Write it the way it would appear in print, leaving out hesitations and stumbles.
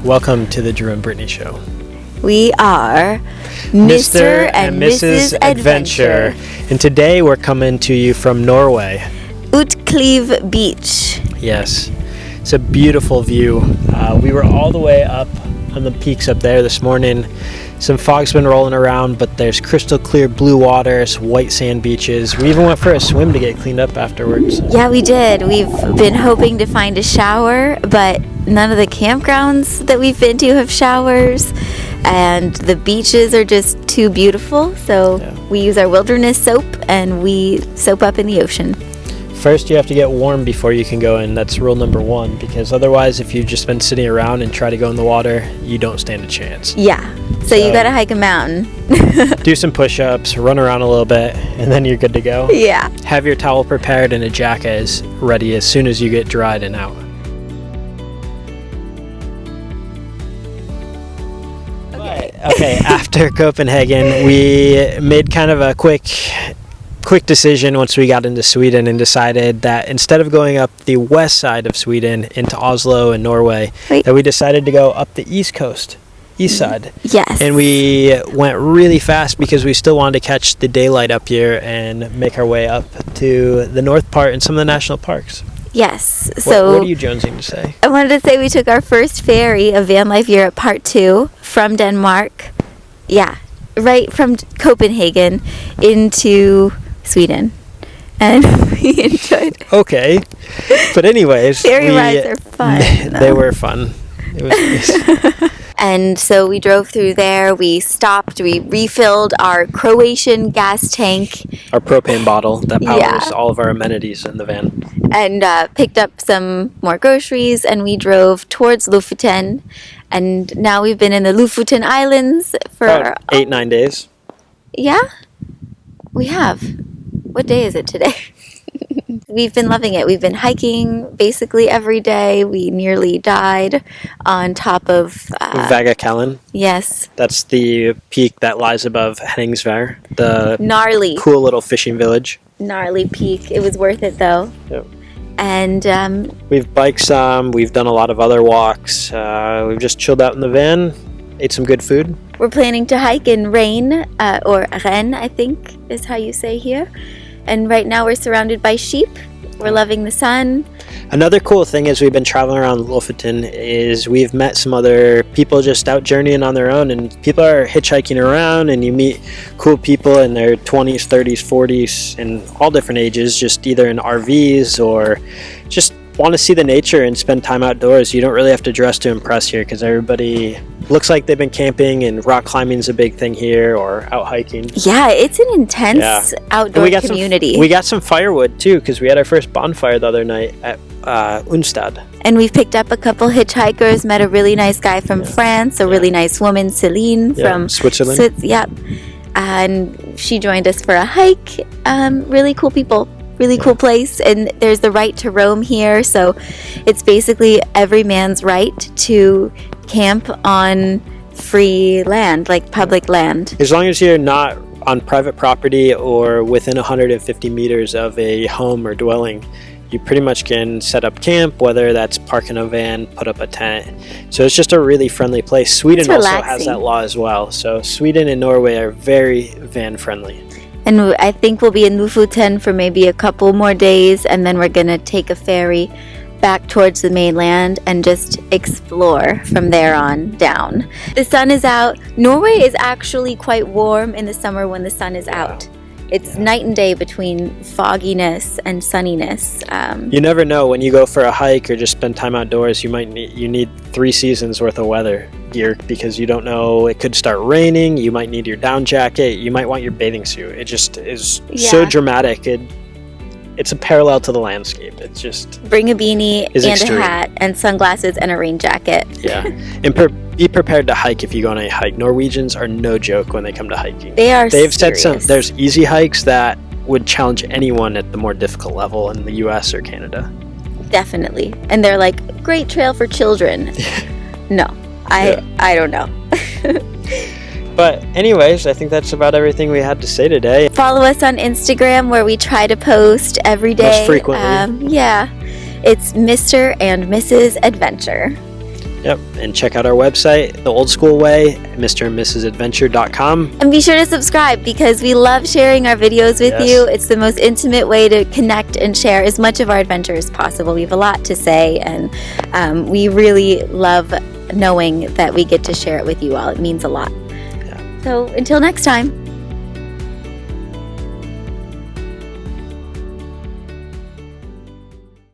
Welcome to the Drew and Brittany Show. We are Mr. and Mrs. Adventure. And today we're coming to you from Norway. Utkliv Beach. Yes, it's a beautiful view. We were all the way up on the peaks up there this morning. Some fog's been rolling around, but there's crystal clear blue waters, white sand beaches. We even went for a swim to get cleaned up afterwards. Yeah, we did. We've been hoping to find a shower, but none of the campgrounds that we've been to have showers, and the beaches are just too beautiful. So we use our wilderness soap and we soap up in the ocean. First, you have to get warm before you can go in. That's rule number one, because otherwise, if you've just been sitting around and try to go in the water, you don't stand a chance. Yeah, so you gotta hike a mountain. Do some push-ups, run around a little bit, and then you're good to go. Yeah. Have your towel prepared and a jacket is ready as soon as you get dried and out. Okay, after Copenhagen, we made kind of a quick decision once we got into Sweden and decided that instead of going up the west side of Sweden into Oslo and Norway, that we decided to go up the east side. Yes. And we went really fast because we still wanted to catch the daylight up here and make our way up to the north part and some of the national parks. Yes. So what are you jonesing to say? I wanted to say we took our first ferry of VanLife Europe Part 2 from Denmark. Yeah, right from Copenhagen into Sweden, and we enjoyed it. Okay, but anyways, ferry rides are fun. They were fun. It was nice. And so we drove through there. We stopped. We refilled our Croatian gas tank, our propane bottle that powers all of our amenities in the van, and picked up some more groceries. And we drove towards Lofoten. And now we've been in the Lofoten Islands for about 8-9 days. Yeah, we have. What day is it today? We've been loving it. We've been hiking basically every day. We nearly died on top of Vagakallen. Yes. That's the peak that lies above Henningsvær, the gnarly, cool little fishing village. Gnarly peak. It was worth it though. Yep. And we've biked some. We've done a lot of other walks. We've just chilled out in the van, ate some good food. We're planning to hike in Rain, or Ren, I think is how you say here. And right now we're surrounded by sheep. We're loving the sun. Another cool thing as we've been traveling around Lofoten is we've met some other people just out journeying on their own, and people are hitchhiking around, and you meet cool people in their 20s, 30s, 40s, and all different ages, just either in RVs or just want to see the nature and spend time outdoors. You don't really have to dress to impress here because everybody looks like they've been camping, and rock climbing is a big thing here, or out hiking. Yeah, it's an intense outdoor community. We got some firewood too because we had our first bonfire the other night at Unstad. And we've picked up a couple hitchhikers, met a really nice guy from France, a really nice woman, Celine, from Switzerland. And she joined us for a hike. Really cool people. Really cool place, and there's the right to roam here, so it's basically every man's right to camp on free land, like public land. As long as you're not on private property or within 150 meters of a home or dwelling, you pretty much can set up camp, whether that's park in a van, put up a tent. So it's just a really friendly place. Sweden also has that law as well, so Sweden and Norway are very van friendly. And I think we'll be in Lofoten for maybe a couple more days, and then we're going to take a ferry back towards the mainland and just explore from there on down. The sun is out. Norway is actually quite warm in the summer when the sun is out. It's night and day between fogginess and sunniness. You never know when you go for a hike or just spend time outdoors. You need 3 seasons worth of weather gear because you don't know. It could start raining. You might need your down jacket. You might want your bathing suit. It just is so dramatic. It's a parallel to the landscape. It's just bring a beanie and extreme. A hat and sunglasses and a rain jacket. Yeah, and be prepared to hike if you go on a hike. Norwegians are no joke when they come to hiking. They've said there's easy hikes that would challenge anyone at the more difficult level in the US or Canada. Definitely. And they're like, great trail for children. No, I don't know. But anyways, I think that's about everything we had to say today. Follow us on Instagram where we try to post every day. Most frequently. It's Mr. and Mrs. Adventure. Yep, and check out our website, the old school way, mrandmrsadventure.com. And be sure to subscribe because we love sharing our videos with you. It's the most intimate way to connect and share as much of our adventure as possible. We have a lot to say, and we really love knowing that we get to share it with you all. It means a lot. So until next time.